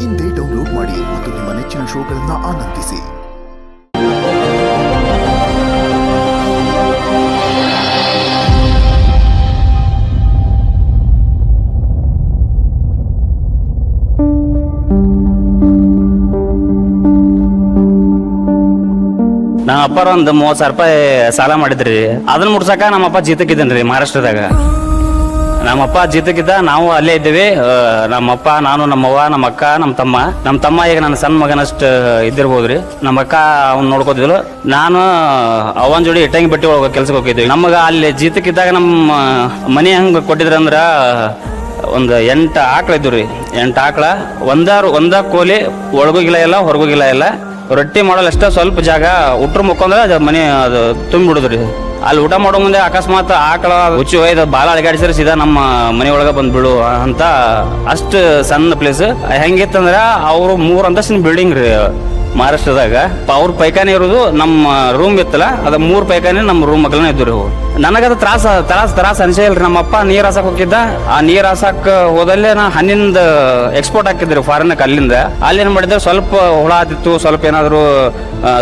ಇಂದೇ ಡೌನ್ಲೋಡ್ ಮಾಡಿ ಮತ್ತು ನಿಮ್ಮ ನೆಚ್ಚಿನ ಶೋಗಳನ್ನು ಆನಂದಿಸಿ. ನಮ್ಮ ಅಪ್ಪಾರ ಒಂದು 30,000 ರೂಪಾಯಿ ಸಾಲ ಮಾಡಿದ್ರಿ. ಅದನ್ನ ಮುಡ್ಸಕ ನಮ್ಮಪ್ಪ ಜೀತಕ್ಕಿದ್ದೇನ್ರಿ ಮಹಾರಾಷ್ಟ್ರದಾಗ. ನಮ್ಮಪ್ಪ ಜೀತಕ್ಕಿದ್ದ, ನಾವು ಅಲ್ಲೇ ಇದ್ದೀವಿ. ನಮ್ಮಪ್ಪ, ನಾನು, ನಮ್ಮವ್ವ, ನಮ್ಮ ಅಕ್ಕ, ನಮ್ಮ ತಮ್ಮ ಈಗ ನನ್ನ ಸಣ್ಣ ಮಗನಷ್ಟು ಇದ್ದಿರ್ಬೋದ್ರಿ. ನಮ್ಮ ಅಕ್ಕ ಅವ್ನು ನೋಡ್ಕೋತಿದ್ಲು. ನಾನು ಅವನ ಜೋಡಿ ಇಟ್ಟಂಗಿ ಬಟ್ಟೆ ಒಳಗೆ ಕೆಲ್ಸಕ್ಕೆ ಹೋಗಿದ್ವಿ. ನಮಗ ಅಲ್ಲಿ ಜೀತಕ್ಕಿದ್ದಾಗ ನಮ್ಮ ಮನೆ ಹಂಗೆ ಕೊಟ್ಟಿದ್ರಂದ್ರ ಒಂದು 8 ಆಕಳ ಇದ್ವು ರೀ. 8 ಆಕಳ, ಒಂದ ಕೋಲಿ ಒಳಗೋಗಿಲ್ಲ ಇಲ್ಲ, ಹೊರಗೋಗಿಲ್ಲ ಇಲ್ಲ. ರೊಟ್ಟಿ ಮಾಡಲ್ ಅಷ್ಟ ಸ್ವಲ್ಪ ಜಾಗ, ಉಟ್ರ ಮುಕ್ಕೊಂಡ್ರೆ ಮನೆ ಅದು ತುಂಬಿಬಿಡುದ್ರಿ. ಅಲ್ಲಿ ಊಟ ಮಾಡೋ ಮುಂದೆ ಅಕಸ್ಮಾತ್ ಆಕಳ ಹುಚ್ಚಿ ಒಯ್ದು ಬಾಲ ಅಳಗಾಡಿಸಿದ್ರೆ ಸೀದಾ ನಮ್ಮ ಮನೆ ಒಳಗೆ ಬಂದು ಬಿಡು ಅಂತ. ಅಷ್ಟು ಸಣ್ಣ ಪ್ಲೇಸ್. ಹೆಂಗಿತ್ತಂದ್ರ ಅವರು 3 ಅಂತಸ್ತಿನ ಬಿಲ್ಡಿಂಗ್ ರೀ ಮಹಾರಾಷ್ಟ್ರದಾಗ. ಅವ್ರ ಪೈಖಾನೆ ಇರೋದು ನಮ್ಮ ರೂಮ್ ಇತ್ತಲ್ಲ, ಅದ 3 ಪೈಖಾನೆ ನಮ್ಮ ರೂಮ್ ಮಗಳನ್ನ ಇದ್ರು. ನನಗದು ತ್ರಾಸ ಅನ್ಸೇ ಇಲ್ರಿ. ನಮ್ಮಪ್ಪ ನೀರ್ ಹಾಸಕ್ ಹೋಗಿದ್ದ. ಆ ನೀರ್ ಹಾಸಕ್ ಹೋದಲ್ಲೇ ನಾ ಹಣ್ಣಿಂದ ಎಕ್ಸ್ಪೋರ್ಟ್ ಹಾಕಿದ್ರಿ ಫಾರಿನ್ಕ್. ಅಲ್ಲಿಂದ ಅಲ್ಲಿ ಏನ್ ಮಾಡಿದ್ರೆ ಸ್ವಲ್ಪ ಹುಳ ಆತಿತ್ತು, ಸ್ವಲ್ಪ ಏನಾದ್ರು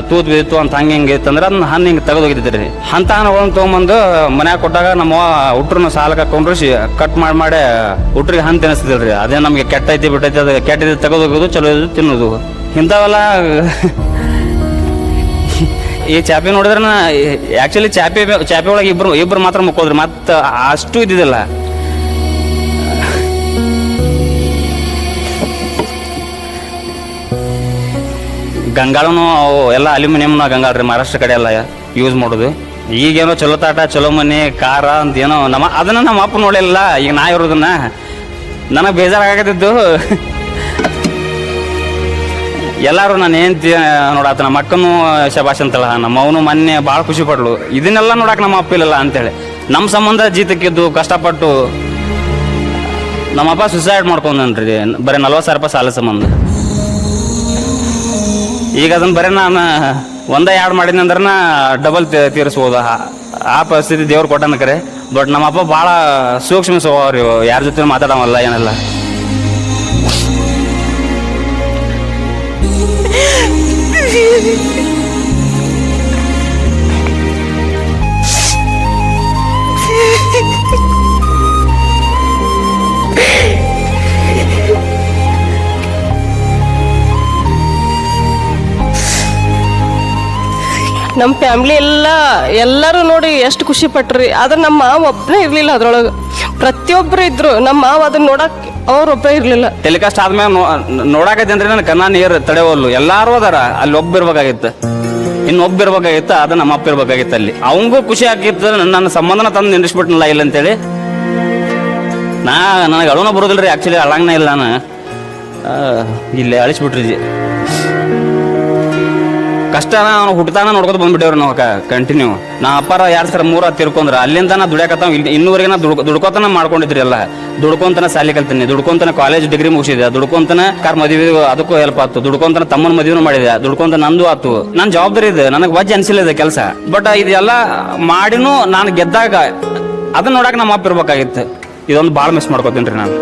ತೂತ್ ಬಿದ್ದಿತ್ತು ಅಂತ ಹಿಂಗೆ ಇತ್ತಂದ್ರೆ ಅದನ್ನ ಹಣ್ಣು ಹಿಂಗೆ ತೆಗೆದೋಗಿದ್ರಿ. ಅಂತ ಹಣ್ಣುಗಳನ್ನ ತೊಗೊಂಬಂದು ಮನ್ಯಾಗ ಕೊಟ್ಟಾಗ ನಮ್ಮ ಉಟ್ರನ್ನ ಸಾಲಕ್ಕೆ ಹಾಕೊಂಡ್ರು ಕಟ್ ಮಾಡಿ ಉಟ್ರಿಗೆ ಹಣ್ಣು ತಿನ್ನಿಸ್ತಿದ್ರಿ. ಅದೇ ನಮ್ಗೆ ಕೆಟ್ಟೈತಿ ಬಿಟ್ಟೈತಿ, ಅದು ಕೆಟ್ಟಿದ್ದು ತೆಗೆದೋಗೋದು, ಚಲೋ ಇದು ತಿನ್ನೋದು, ಇಂಥವೆಲ್ಲ. ಈ ಚಾಪೆ ನೋಡಿದ್ರೆ ಆಕ್ಚುಲಿ ಚಾಪೆ ಒಳಗೆ ಇಬ್ರು ಮಾತ್ರ ಮುಕ್ಕೋದ್ರಿ, ಮತ್ತ ಅಷ್ಟು ಇದ್ದಿದ್ದಿಲ್ಲ. ಗಂಗಾಳನು ಅವು ಎಲ್ಲ ಅಲ್ಯೂಮಿನಿಯಂನ ಗಂಗಾಳ ರೀ, ಮಹಾರಾಷ್ಟ್ರ ಕಡೆ ಎಲ್ಲ ಯೂಸ್ ಮಾಡೋದು. ಈಗೇನೋ ಚಲೋ ತಾಟ, ಚಲೋ ಮನೆ, ಕಾರ ಅಂತ ಏನೋ ಅದನ್ನ ನಮ್ಮ ಅಪ್ಪ ನೋಡಿಲ್ಲ. ಈಗ ನಾ ಇರೋದನ್ನ ನನಗೆ ಬೇಜಾರಾಗತ್ತಿದ್ದು. ಎಲ್ಲಾರು ನಾನು ಏನ್ತಿ ನೋಡಾತ, ನಮ್ಮ ಅಕ್ಕನೂ ಶಬಾಷ್ ಅಂತಲ್ಲ, ನಮ್ಮ ಅವನು ಮೊನ್ನೆ ಭಾಳ ಖುಷಿ ಪಡ್ಲು. ಇದನ್ನೆಲ್ಲ ನೋಡಕ್ಕೆ ನಮ್ಮ ಅಪ್ಪ ಇಲ್ಲಲ್ಲ ಅಂತೇಳಿ ನಮ್ಮ ಸಂಬಂಧ ಜೀತಕ್ಕಿದ್ದು ಕಷ್ಟಪಟ್ಟು ನಮ್ಮಪ್ಪ ಸುಸೈಡ್ ಮಾಡ್ಕೊಂಡ್ರಿ ಬರೀ 40,000 ರೂಪಾಯಿ ಸಾಲ ಸಂಬಂಧ. ಈಗ ಅದನ್ನ ಬರೀ ನಾನು 1-2 ಮಾಡಿದ್ನಿ ಅಂದ್ರೆ ಡಬಲ್ ತೀರಿಸ್ಬೋದು. ಆ ಪರಿಸ್ಥಿತಿ ದೇವ್ರು ಕೊಟ್ಟನ ಕರೆ. ಬಟ್ ನಮ್ಮಪ್ಪ ಭಾಳ ಸೂಕ್ಷ್ಮ ಸ್ವಭಾವ ರೀ, ಯಾರ ಜೊತೆ ಮಾತಾಡೋವಲ್ಲ ಏನೆಲ್ಲ. ನಮ್ಮ ಫ್ಯಾಮ್ಲಿ ಎಲ್ಲರೂ ನೋಡಿ ಎಷ್ಟು ಖುಷಿ ಪಟ್ರಿ. ಆದ್ರೆ ನಮ್ಮ ಮಾವ ಒಬ್ಬನೇ ಇರ್ಲಿಲ್ಲ ಅದ್ರೊಳಗೆ, ಪ್ರತಿಯೊಬ್ಬರು ಇದ್ರು. ನಮ್ಮ ಮಾವ ಅದನ್ನ ನೋಡಕ್ ಅವ್ರೊಬ್ಬರೇ ಇರ್ಲಿಲ್ಲ. ಟೆಲಿಕಾಸ್ಟ್ ಆದ್ಮೇಲೆ ನೋಡಾಕೈತಿ ಅಂದ್ರೆ ನನ್ನ ಕಣ್ಣ ನೀರು ತಡೆವಲ್ಲು. ಎಲ್ಲಾರು ಅದಾರ, ಅಲ್ಲಿ ಒಬ್ಬಿರ್ಬೇಕಾಗಿತ್ತು, ಇನ್ನೊಬ್ಬಿರ್ಬೇಕಾಗಿತ್ತು, ಅದು ನಮ್ಮ ಅಪ್ಪ ಇರ್ಬೇಕಾಗಿತ್ತು. ಅಲ್ಲಿ ಅವಂಗೂ ಖುಷಿ ಆಗಿತ್ತು, ನನ್ನ ಸಂಬಂಧನ ತಂದು ನಿಂದಿಸ್ಬಿಟ್ನಲ್ಲ ಇಲ್ಲ ಅಂತೇಳಿ. ನನಗೆ ಅಳುನ ಬರೋದಿಲ್ರಿ, ಆಕ್ಚುಲಿ ಅಳಂಗನ ಇಲ್ಲ. ನಾನು ಇಲ್ಲೇ ಅಳಿಸ್ಬಿಟ್ರಿ. ಕಷ್ಟನ ಅವ್ನು ಹುಟ್ಟತಾನ ನೋಡ್ಕೊತ ಬಂದ್ಬಿಟ್ಟೇವ್ರಿ ನಾವು ಕಂಟಿನ್ಯೂ. ನಾ ಅಪ್ಪಾರ 2-3 ತಿರ್ಕೊಂಡ್ರ ಅಲ್ಲಿಂದ ನಾ ದುಡಿಯಾಕತ್ತಾವ. ಇನ್ನೂವರೆಗೆ ನಾ ದುಡ್ಕೋತನ ಮಾಡ್ಕೊಂಡಿದ್ರಿ. ಎಲ್ಲ ದುಡ್ಕೊಂತನ ಸಾಲಿ ಕಲ್ತೀನಿ, ದುಡ್ಕೊಂತನ ಕಾಲೇಜ್ ಡಿಗ್ರಿ ಮುಗಿಸಿದೆ, ದುಡ್ಕೊಂತನ ಕಾರ್ ಮದುವೆ ಅದಕ್ಕೂ ಹೆಲ್ಪ್ ಆಯ್ತು, ದುಡ್ಕೊಂತನ ತಮ್ಮನ ಮದುವೆನೂ ಮಾಡಿದೆ, ದುಡ್ಕೊಂತ ನಂದು ಆತು. ನನ್ನ ಜವಾಬ್ದಾರಿ ಇದೆ, ನನಗೆ ವಜ್ಜೆ ಅನ್ಸಿಲ್ಲ ಇದೆ ಕೆಲಸ. ಬಟ್ ಇದೆಲ್ಲ ಮಾಡಿನೂ ನಾನು ಗೆದ್ದಾಗ ಅದನ್ನ ನೋಡಕ್ ನಮ್ಮ ಅಪ್ಪ ಇರ್ಬೇಕಾಗಿತ್ತು. ಇದೊಂದು ಭಾಳ ಮಿಸ್ ಮಾಡ್ಕೋತೀನಿ ನಾನು.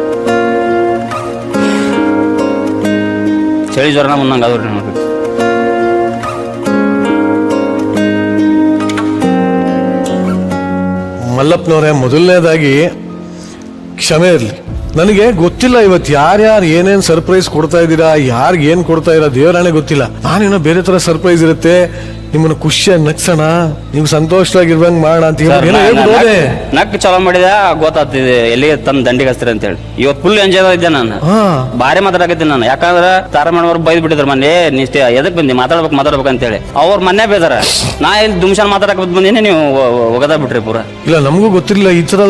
ಚಳಿ ಜ್ವರನ ಮುಂದಂಗೆ ಆದ್ರಿ ನನಗೆ. ಮಲ್ಲಪ್ಪನವರೇ, ಮೊದಲನೇದಾಗಿ ಕ್ಷಮೆ ಇರಲಿ. ನನಗೆ ಗೊತ್ತಿಲ್ಲ ಇವತ್ತು ಯಾರ್ಯಾರು ಏನೇನು ಸರ್ಪ್ರೈಸ್ ಕೊಡ್ತಾ ಇದ್ದೀರಾ, ಯಾರಿಗೆ ಏನು ಕೊಡ್ತಾ ಇರೋ ದೇವರಾಣೆ ಗೊತ್ತಿಲ್ಲ. ನಾನೇನೋ ಬೇರೆ ತರ ಸರ್ಪ್ರೈಸ್ ಇರುತ್ತೆ, ನಿಮ್ಮನ್ನ ಖುಷಿಯಾಗಿ ನಗ್ಸೋಣ, ನೀವು ಸಂತೋಷವಾಗಿರ್ಬಂಗ್ ಮಾಡೋಣ ಅಂತ ಹೇಳ್ಬಿಡೋದೆ. ನಕ್ ಚಲೋ ಮಾಡಿದ ಗೊತ್ತಾಗ್ತಿದೆ ಎಲ್ಲಿ ತಂದು ದಂಡಿಗೆ ಹಚ್ತೀರಿ ಅಂತ ಹೇಳಿ. ಇವತ್ತು ಫುಲ್ ಎಂಜಾಯ್ ಇದ್ದೆ ನಾನು, ಭಾರಿ ಮಾತಾಡಕತ್ತೀನಿ ನಾನು. ಯಾಕಂದ್ರೆ ತಾರಮಣ್ಣವ್ರು ಬೈದ್ ಬಿಟ್ಟಿದ್ರು ಮೊನ್ನೆ, ನೀಷ್ಟೇ ಎದಕ್ ಬಂದಿ ಮಾತಾಡ್ಬೇಕು ಅಂತ ಹೇಳಿ. ಅವ್ರ ಮೊನ್ನೆ ಬೇದಾರ, ನಾ ಇಲ್ಲಿ ದುಮ್ಶಾನ್ ಮಾತಾಡಕ್ ಬಂದಿನಿ, ನೀವು ಒಗದ ಬಿಟ್ರಿ ಪೂರ. ಇಲ್ಲ, ನಮಗೂ ಗೊತ್ತಿರಲಿಲ್ಲ ಈ ತರ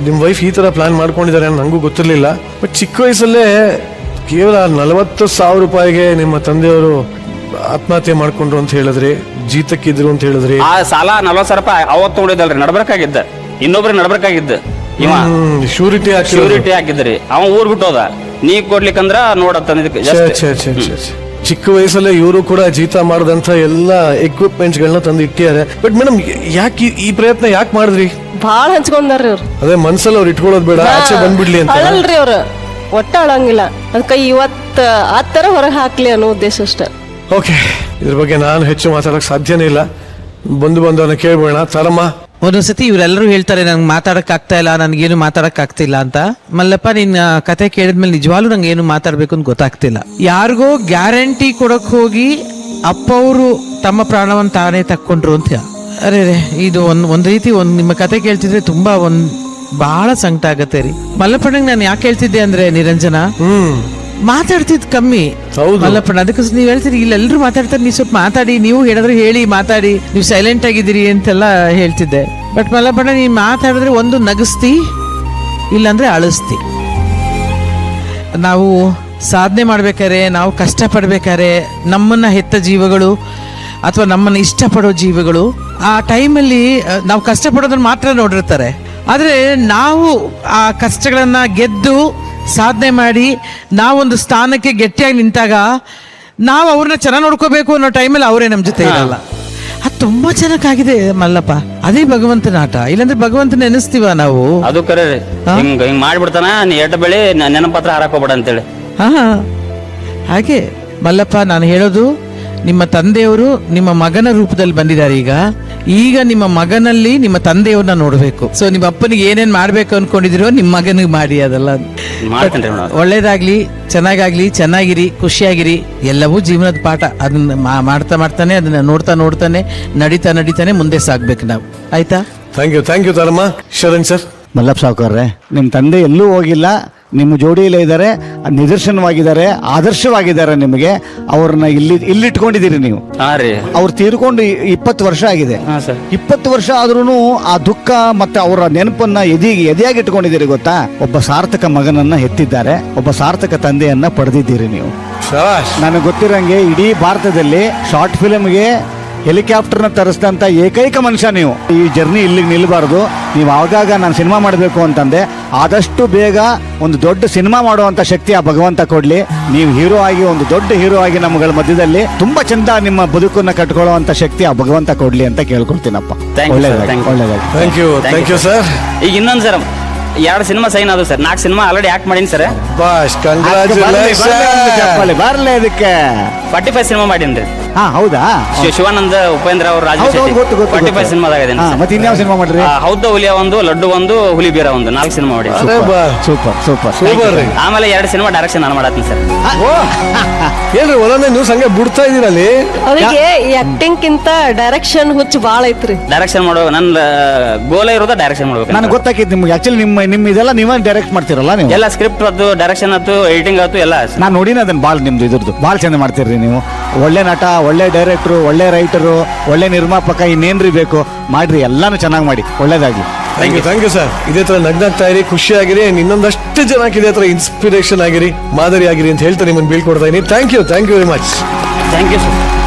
ನಿಮ್ ವೈಫ್ ಈ ತರ ಪ್ಲಾನ್ ಮಾಡ್ಕೊಂಡಿದ್ದಾರೆ, ನಂಗೂ ಗೊತ್ತಿರ್ಲಿಲ್ಲ. ಬಟ್ ಚಿಕ್ಕ ವಯಸ್ಸಲ್ಲೇ ಕೇವಲ 40,000 ರೂಪಾಯಿಗೆ ನಿಮ್ಮ ತಂದೆಯವರು ಆತ್ಮಹತ್ಯೆ ಮಾಡ್ಕೊಂಡ್ರು ಅಂತ ಹೇಳಿದ್ರಿ, ಜೀತಕ್ಕಿದ್ರು ಅಂತ ಹೇಳಿದ್ರಿ. ಆ ಸಾಲ 40,000 ರೂಪಾಯಿ ಅವತ್ತು ನೋಡಿದಲ್ರಿ, ನಡ್ಬೇಕಾಗಿದ್ದ, ಇನ್ನೊಬ್ರಿಗೆ ನಡ್ಬೇಕಾಗಿದ್ದ. ಇವ ಶ್ಯೂರಿಟಿ ಹಾಕಿದ್ರಿ, ಅವ ಊರ್ ಬಿಟ್ಟು ಹೋದ. ನೀ ಕೊಡ್ಲಿಕ್ಕಂದ್ರ ನೋಡತ್ತ. ಚಿಕ್ಕ ವಯಸ್ಸಲ್ಲೇ ಇವರು ಕೂಡ ಜೀತ ಮಾಡಿದಂತ ಎಲ್ಲ ಎಕ್ವಿಪ್ಮೆಂಟ್ಸ್ ಗಳನ್ನ ತಂದು ಇಟ್ಟಿದ್ದಾರೆ. ಬಟ್ ಮೇಡಮ್, ಯಾಕೆ ಈ ಪ್ರಯತ್ನ ಯಾಕೆ ಮಾಡಿದ್ರಿ? ಭಾಳ ಹಂಚ್ಕೊಂಡಾರ್ರಿ ಅವ್ರು. ಅದೇ ಮನ್ಸಲ್ಲಿ ಅವ್ರು ಇಟ್ಕೊಳ್ಳೋದು ಬೇಡ, ಆಚೆ ಬಂದ್ಬಿಡ್ಲಿ ಅಂತ. ಅಳಲ್ರಿ ಅವ್ರು ಒಟ್ಟ ಅಳಂಗಿಲ್ಲ. ಅದಕ್ಕೆ ಇವತ್ತು ಆ ಥರ ಹೊರಗೆ ಹಾಕ್ಲಿ ಅನ್ನೋ ಉದ್ದೇಶ ಅಷ್ಟೇ. ಓಕೆ, ಇದ್ರ ಬಗ್ಗೆ ನಾನು ಹೆಚ್ಚು ಮಾತಾಡೋಕೆ ಸಾಧ್ಯನೇ ಇಲ್ಲ. ಬಂದವನ್ನ ಕೇಳ್ಬೋಣ. ತಾರಮ್ಮ, ಒಂದೊಂದ್ಸತಿ ಇವರೆಲ್ಲರೂ ಹೇಳ್ತಾರೆ ನಂಗೆ ಮಾತಾಡಕ್ ಆಗ್ತಾ ಇಲ್ಲ, ನನ್ಗೇನು ಮಾತಾಡಕ್ ಆಗ್ತಿಲ್ಲ ಅಂತ. ಮಲ್ಲಪ್ಪ, ನಿನ್ನ ಕತೆ ಕೇಳಿದ್ಮೇಲೆ ನಿಜವಾಗ್ಲೂ ನಂಗೆ ಏನು ಮಾತಾಡ್ಬೇಕು ಅಂತ ಗೊತ್ತಾಗ್ತಿಲ್ಲ. ಯಾರಿಗೋ ಗ್ಯಾರಂಟಿ ಕೊಡಕ್ ಹೋಗಿ ಅಪ್ಪ ಅವರು ತಮ್ಮ ಪ್ರಾಣವನ್ನು ತಾನೇ ತಕ್ಕೊಂಡ್ರು ಅಂತ. ಅರೆ ಇದು ಒಂದ್ ರೀತಿ ನಿಮ್ಮ ಕತೆ ಕೇಳ್ತಿದ್ರೆ ತುಂಬಾ ಬಹಳ ಸಂಕಟ ಆಗತ್ತೆ ರೀ. ಮಲ್ಲಪ್ಪಣ್ಣಂಗೆ ನಾನು ಯಾಕೆ ಹೇಳ್ತಿದ್ದೆ ಅಂದ್ರೆ, ನಿರಂಜನ ಮಾತಾಡ್ತಿದ್ ಕಮ್ಮಿ ಮಲ್ಲಪ್ಪಣ್ಣ, ಅದಕ್ಕೋಸ್ಕರ ನೀವ್ ಹೇಳ್ತೀರಿ ಇಲ್ಲೆಲ್ಲರೂ ಮಾತಾಡ್ತಾರೆ, ನೀವು ಸ್ವಲ್ಪ ಮಾತಾಡಿ, ನೀವು ಹೇಳಿದ್ರೆ ಹೇಳಿ ಮಾತಾಡಿ, ನೀವು ಸೈಲೆಂಟ್ ಆಗಿದ್ದೀರಿ ಅಂತೆಲ್ಲ ಹೇಳ್ತಿದ್ದೆ. ಬಟ್ ಮಲ್ಲಪ್ಪಣ್ಣ, ನೀನ್ ಮಾತಾಡಿದ್ರೆ ಒಂದು ನಗಿಸ್ತಿ, ಇಲ್ಲಾಂದ್ರೆ ಅಳಿಸ್ತಿ. ನಾವು ಸಾಧನೆ ಮಾಡ್ಬೇಕಾದ್ರೆ, ನಾವು ಕಷ್ಟ ಪಡ್ಬೇಕಾದ್ರೆ, ನಮ್ಮನ್ನ ಹೆತ್ತ ಜೀವಗಳು ಅಥವಾ ನಮ್ಮನ್ನ ಇಷ್ಟಪಡೋ ಜೀವಗಳು ಆ ಟೈಮಲ್ಲಿ ನಾವು ಕಷ್ಟಪಡೋದನ್ನ ಮಾತ್ರ ನೋಡಿರ್ತಾರೆ. ಆದರೆ ನಾವು ಆ ಕಷ್ಟಗಳನ್ನ ಗೆದ್ದು ಸಾಧನೆ ಮಾಡಿ ನಾವೊಂದು ಸ್ಥಾನಕ್ಕೆ ಗಟ್ಟಿಯಾಗಿ ನಿಂತಾಗ ನಾವು ಅವ್ರನ್ನ ಚೆನ್ನಾಗಿ ನೋಡ್ಕೋಬೇಕು ಅನ್ನೋ ಟೈಮಲ್ಲಿ ಅವರೇ ನಮ್ಮ ಜೊತೆ ಇರಲ್ಲ. ಅದು ತುಂಬಾ ಚೆನ್ನಾಗಿದೆ ಮಲ್ಲಪ್ಪ. ಅದೇ ಭಗವಂತನ ಆಟ. ಇಲ್ಲಾಂದ್ರೆ ಭಗವಂತನ ನೆನೆಸ್ತೀವ ನಾವು? ಅದು ಕರೆ ಹಿಂಗ್ ಮಾಡ್ಬಿಡ್ತಾನ, ನೀ ಎಟ್ಟ ಬೆಳಿ ನೆನಪತ್ರ ಹಾರಕ್ ಹೋಗ್ಬೇಡ ಅಂತೇಳಿ. ಹಾ, ಹಾಗೆ ಮಲ್ಲಪ್ಪ, ನಾನು ಹೇಳೋದು, ನಿಮ್ಮ ತಂದೆಯವರು ನಿಮ್ಮ ಮಗನ ರೂಪದಲ್ಲಿ ಬಂದಿದ್ದಾರೆ. ಈಗ ನಿಮ್ಮ ಮಗನಲ್ಲಿ ನಿಮ್ಮ ತಂದೆಯವ್ರನ್ನ ನೋಡ್ಬೇಕು. ಸೊ ನಿಮ್ಮ ಅಪ್ಪನಿಗೆ ಏನೇನ್ ಮಾಡ್ಬೇಕು ಅನ್ಕೊಂಡಿದಿರೋ ನಿಮ್ಮ ಮಗನಿಗೆ ಮಾಡಿ. ಅದೆಲ್ಲ ಒಳ್ಳೇದಾಗ್ಲಿ, ಚೆನ್ನಾಗಾಗ್ಲಿ, ಚೆನ್ನಾಗಿರಿ, ಖುಷಿಯಾಗಿರಿ. ಎಲ್ಲವೂ ಜೀವನದ ಪಾಠ. ಅದನ್ನ ಮಾಡ್ತಾನೆ, ಅದನ್ನ ನೋಡ್ತಾನೆ ನಡೀತಾನೆ ಮುಂದೆ ಸಾಗ್ಬೇಕು ನಾವು. ಆಯ್ತಾ? Thank you Taramma. Sharan sir. Mallappa ಸಾವ್ಕಾರ್ರೆ, ನಿಮ್ಮ ತಂದೆ ಎಲ್ಲೂ ಹೋಗಿಲ್ಲ, ನಿಮ್ಮ ಜೋಡಿಯಲ್ಲೇ ಇದ್ದಾರೆ, ನಿದರ್ಶನವಾಗಿದ್ದಾರೆ, ಆದರ್ಶವಾಗಿದ್ದಾರೆ. ನಿಮಗೆ ಅವ್ರನ್ನ ಇಲ್ಲಿಟ್ಕೊಂಡಿದ್ದೀರಿ ನೀವು. ಅವ್ರು ತೀರ್ಕೊಂಡು 20 ವರ್ಷ ಆಗಿದೆ. 20 ವರ್ಷ ಆದ್ರೂ ಆ ದುಃಖ ಮತ್ತೆ ಅವರ ನೆನಪನ್ನ ಎದೆಯಾಗಿ ಇಟ್ಕೊಂಡಿದ್ದೀರಿ. ಗೊತ್ತಾ, ಒಬ್ಬ ಸಾರ್ಥಕ ಮಗನನ್ನ ಹೆತ್ತಿದ್ದಾರೆ, ಒಬ್ಬ ಸಾರ್ಥಕ ತಂದೆಯನ್ನ ಪಡೆದಿದ್ದೀರಿ ನೀವು. ನನಗೆ ಗೊತ್ತಿರಂಗೆ ಇಡೀ ಭಾರತದಲ್ಲಿ ಶಾರ್ಟ್ ಫಿಲ್ಮ್ಗೆ ಹೆಲಿಕಾಪ್ಟರ್ನ ತರಿಸಿದಂಥ ಏಕೈಕ ಮನುಷ್ಯ ನೀವು. ಈ ಜರ್ನಿ ಇಲ್ಲಿಗೆ ನಿಲ್ಲಬಾರ್ದು. ನೀವು ಆಗಾಗ ನಾನು ಸಿನಿಮಾ ಮಾಡಬೇಕು ಅಂತಂದೆ, ಆದಷ್ಟು ಬೇಗ ಒಂದು ದೊಡ್ಡ ಸಿನಿಮಾ ಮಾಡುವಂಥ ಶಕ್ತಿ ಆ ಭಗವಂತ ಕೊಡ್ಲಿ. ನೀವು ಹೀರೋ ಆಗಿ, ಒಂದು ದೊಡ್ಡ ಹೀರೋ ಆಗಿ ನಮ್ಮಗಳ ಮಧ್ಯದಲ್ಲಿ ತುಂಬಾ ಚಂದ ನಿಮ್ಮ ಬದುಕನ್ನ ಕಟ್ಕೊಳ್ಳುವಂತ ಶಕ್ತಿ ಆ ಭಗವಂತ ಕೊಡ್ಲಿ ಅಂತ ಕೇಳ್ಕೊಳ್ತೀನಪ್ಪ. ಒಳ್ಳೆದಾಗಿ. Thank you sir. ಈಗ ಇನ್ನೊಂದು ಸರ್, 2 ಸಿನಿಮಾ ಸೈನ್ ಅದು ಸರ್, 4 ಸಿನಿಮಾ ಆಲ್ರೆಡಿ ಆಕ್ಟ್ ಮಾಡೀನಿ ಸರ್. ಬರ್ಲಿ ಅದಕ್ಕೆ 45 ಸಿನಿಮಾ ಮಾಡೀನಿ. ಹಾ, ಹೌದಾ? ಶಿವಾನಂದ, ಉಪೇಂದ್ರ ಅವರು, ರಾಜು 45 ಸಿನಿಮಾದಾಗ. ಮತ್ತೆ ಇನ್ಯಾವ ಸಿನಿಮಾ ಮಾಡ್ರಿ? ಹೌದ ಹುಲಿಯ ಒಂದು, ಲಡ್ಡು ಒಂದು, ಹುಲಿ ಬೀರ ಒಂದು, 4 ಸಿನಿಮಾ ಮಾಡಿ. ಸೂಪರ್. ಆಮೇಲೆ 2 ಸಿನಿಮಾ ಡೈರೆಕ್ಷನ್ ನಾನು ಮಾಡತ್ತೀನಿ ಸರ್. ಏನ್ರಿ ಒಲನೆ ನೀವು ಸಂಗೆ ಬಿಡ್ತಾ ಇದೀರಲ್ಲಿ? ಅವರಿಗೆ ಆಕ್ಟಿಂಗ್ ಕಿಂತ ಡೈರೆಕ್ಷನ್ ಹುಚ್ಚು ಬಾಳ ಐತ್ರಿ. ಡೈರೆಕ್ಷನ್ ಮಾಡೋ ನನ್ನ ಗೋಲ ಇರೋದ ಡೈರೆಕ್ಷನ್ ಮಾಡ್ಬೇಕು. ನನಗೆ ಗೊತ್ತಾಗಿತ್ತು ನಿಮ್ಗೆ. ಆಕ್ಚುಲಿ ನಿಮ್ಮ ಇದೆಲ್ಲ ನೀವೇ ಡೈರೆಕ್ಟ್ ಮಾಡ್ತಿರಲ್ಲ ನೀವು? ಎಲ್ಲ ಸ್ಕ್ರಿಪ್ಟ್ ಆಯ್ತು, ಡೈರೆಕ್ಷನ್ ಆಯ್ತು, ಎಡಿಟಿಂಗ್ ಆಯ್ತು, ಎಲ್ಲ ನಾನು ನೋಡಿನ ಅದನ್ನ ಭಾಳ ನಿಮ್ದು ಇದ್ರದ್ದು ಭಾಳ ಚಂದ ಮಾಡ್ತೀರಿ ನೀವು. ಒಳ್ಳೆ ನಟ, ಒಳ್ಳೆ ಡೈರೆಕ್ಟ್ರು, ಒಳ್ಳೆ ರೈಟರು, ಒಳ್ಳೆ ನಿರ್ಮಾಪಕ, ಇನ್ನೇನ್ರಿ ಬೇಕು ಮಾಡ್ರಿ, ಎಲ್ಲಾನು ಚೆನ್ನಾಗಿ ಮಾಡಿ. ಒಳ್ಳೇದಾಗಿ. Thank you sir. ಇದೇ ತರ ನಗ್ನಾಗ್ತಾ ಇರಿ, ಖುಷಿಯಾಗಿರಿ. ಇನ್ನೊಂದಷ್ಟು ಜನಕ್ಕೆ ಇದೇ ತರ ಇನ್ಸ್ಪಿರೇಷನ್ ಆಗಿರಿ, ಮಾದರಿ ಆಗಿರಿ ಅಂತ ಹೇಳ್ತಾ ನಿಮ್ಮನ್ನು ಬೀಳ್ಕೊಡ್ತಾ ಇದೀನಿ. Thank you very much. Thank you sir.